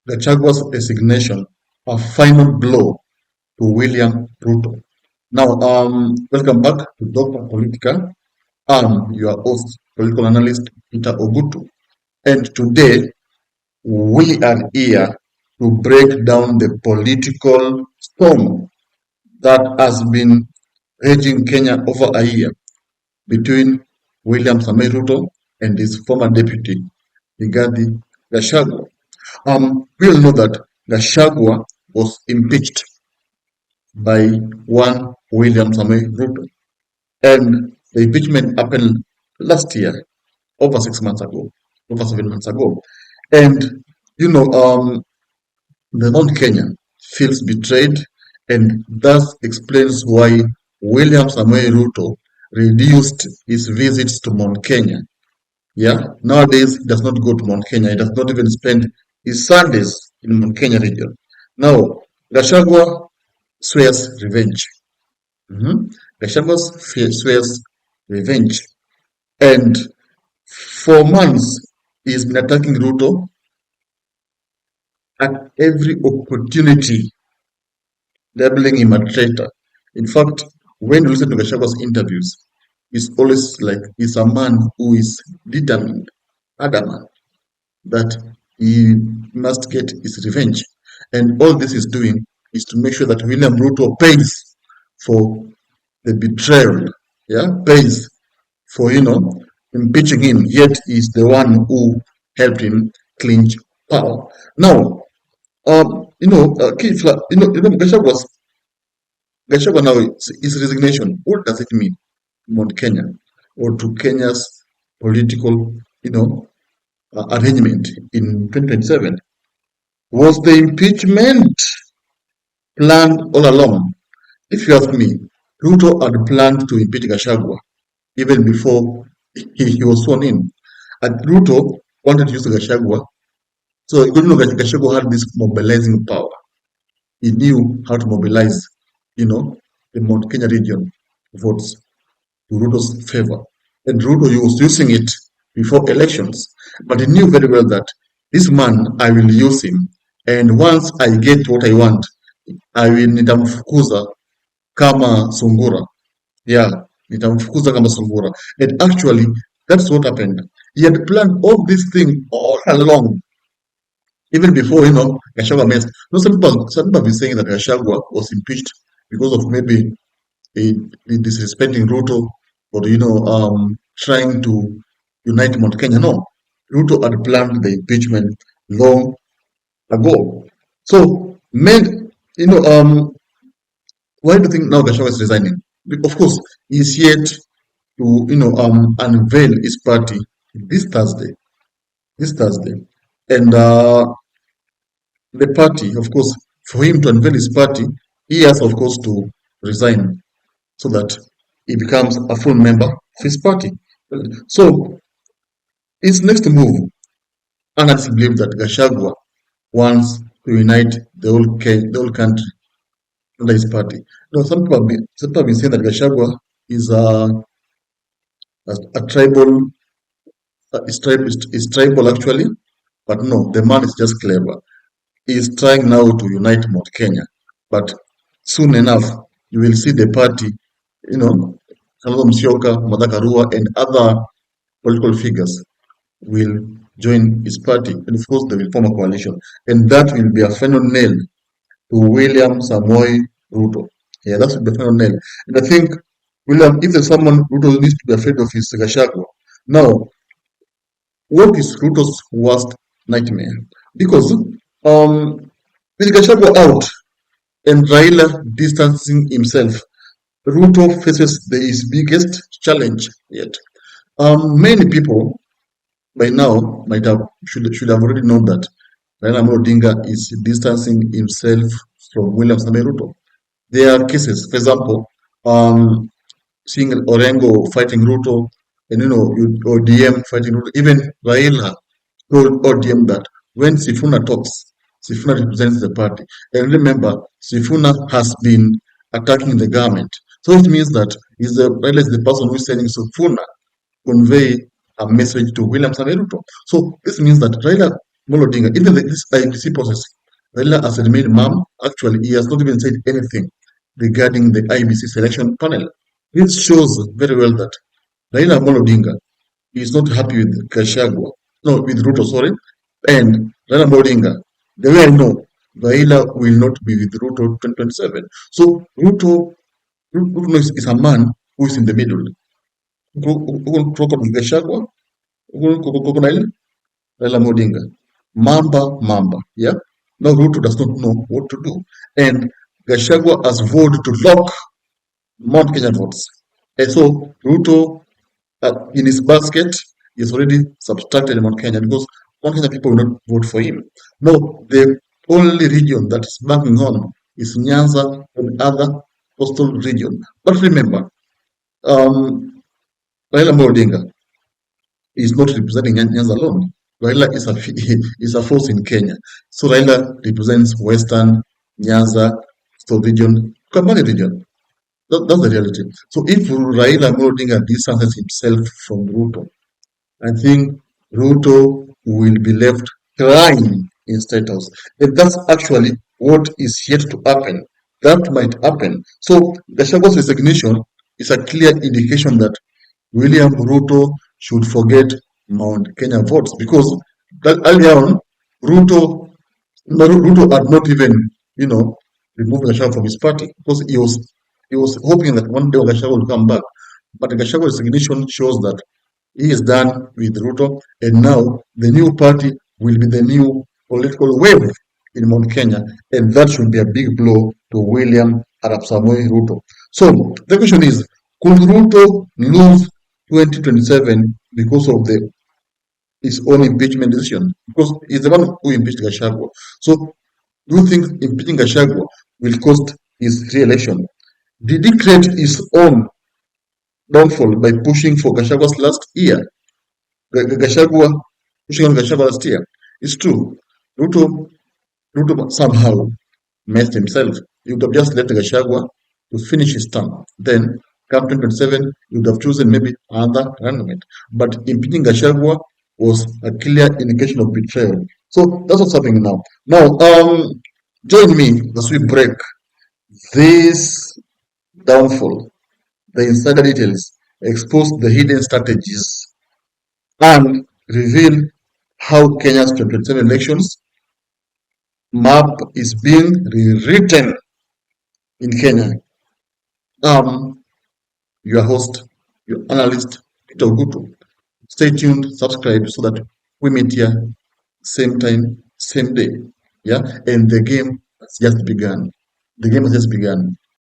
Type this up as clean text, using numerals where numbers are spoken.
Gachagua'S resignation a final blow to William Ruto. Now, welcome back to Dr. Politica. I'm your host, political analyst Peter Ogutu, and today we are here to break down the political storm that has been raging Kenya over a year between William Samoei Ruto and his former deputy, Rigathi Gachagua. We all know that Gachagua was impeached by one William Samoei Ruto, and the impeachment happened last year, over 6 months ago, over 7 months ago, and you know, the non-Kenyan feels betrayed, and thus explains why William Samoei Ruto reduced his visits to Mount Kenya. Yeah, nowadays he does not go to Mount Kenya. He does not even spend his Sundays in Mount Kenya region. Now, Gachagua swears revenge. Gachagua swears revenge, and for months he's been attacking Ruto at every opportunity, labeling him a traitor. In fact, when you listen to Gachagua'S interviews, he's always like he's a man who is determined, adamant that he must get his revenge. And all this is doing is to make sure that William Ruto pays for the betrayal, pays for, impeaching him, yet he's the one who helped him clinch power. Now, Gachagua now, his resignation, what does it mean to Mount Kenya or to Kenya's political, arrangement in 2027? Was the impeachment planned all along? If you ask me, Ruto had planned to impeach Gachagua even before he was sworn in. And Ruto wanted to use Gachagua, so Gachagua had this mobilizing power. He knew how to mobilize, the Mount Kenya region votes to Ruto's favor. And Ruto was using it before elections. But he knew very well that this man, I will use him. And once I get what I want, I will nitamfukuza kama sungura. Yeah, nitamfukuza kama sungura. And actually, that's what happened. He had planned all this thing all along. Even before, Gachagua messed. No, some people have been saying that Gachagua was impeached because of maybe disrespecting Ruto or, trying to unite Mount Kenya. No, Ruto had planned the impeachment long ago. So, why do you think now Gachagua is resigning? Of course, he's yet to, unveil his party this Thursday. And the party, of course, for him to unveil his party, he has, of course, to resign so that he becomes a full member of his party. So, his next move, analysts believe that Gachagua wants to unite the whole country under his party. Now, some people have been saying that Gachagua is a tribal, is tribal actually, but no, the man is just clever. He is trying now to unite Mount Kenya, but soon enough, you will see the party, Kalonzo Musyoka, Martha Karua, and other political figures will join his party, and of course they will form a coalition, and that will be a final nail to William Samoei Ruto. Yeah, that will be a final nail. And I think if there's someone Ruto needs to be afraid of, is Gachagua. Now, what is Ruto's worst nightmare? Because with Gachagua out and Raila distancing himself, Ruto faces his biggest challenge yet. Many people by now should have already known that Raila Odinga is distancing himself from William Samoei Ruto. There are cases, for example, seeing Orengo fighting Ruto, and ODM fighting Ruto. Even Raila told ODM that when Sifuna talks, Sifuna represents the party. And remember, Sifuna has been attacking the government. So it means that Raila is the person who is sending Sifuna convey a message to William Samoei Ruto. So this means that Raila Molodinga, even this IBC process, Raila has remained mum. Actually, he has not even said anything regarding the IBC selection panel. This shows very well that Raila Molodinga is not happy with Gachagua, no, with Ruto, sorry, and Raila Molodinga. The way I know, Raila will not be with Ruto 2027. So Ruto is a man who is in the middle. Who talk about Gachagua, who Raila Odinga. Mamba. Yeah. Now Ruto does not know what to do. And Gachagua has vowed to lock Mount Kenya votes. And so Ruto, in his basket, is already subtracted Mount Kenya because Mount Kenya people will not vote for him. No, the only region that is backing on is Nyanza and other coastal region. But remember, Raila Odinga is not representing Nyanza alone. Raila is a force in Kenya. So Raila represents Western, Nyanza, Coastal region, Kambani region. That's the reality. So if Raila Odinga distances himself from Ruto, I think Ruto will be left crying in State House. And that's actually what is yet to happen. That might happen. So Gachagua'S resignation is a clear indication that William Ruto should forget Mount Kenya votes because earlier on, Ruto, Ruto had not even, removed Gachagua from his party because he was hoping that one day Gachagua will come back. But Gachagua'S resignation shows that he is done with Ruto, and now the new party will be the new political wave in Mount Kenya, and that should be a big blow to William Arap Samoei Ruto. So the question is, could Ruto lose 2027 because of his own impeachment decision? Because he's the one who impeached Gachagua. So do you think impeaching Gachagua will cost his re-election? Did he create his own downfall by pushing for Gachagua'S last year? Gachagua pushing on Gachagua last year. It's true. Ruto, Ruto somehow messed himself. He would have just left Gachagua to finish his term. Then, come 2027, he would have chosen maybe another running. But impeaching Gachagua was a clear indication of betrayal. So that's what's happening now. Now, join me as we break this downfall, the insider details, expose the hidden strategies, and reveal how Kenya's 2027 elections map is being rewritten in Kenya. Your host, your analyst, Peter Ogutu. Stay tuned, subscribe so that we meet here same time, same day. Yeah, and the game has just begun. The game has just begun.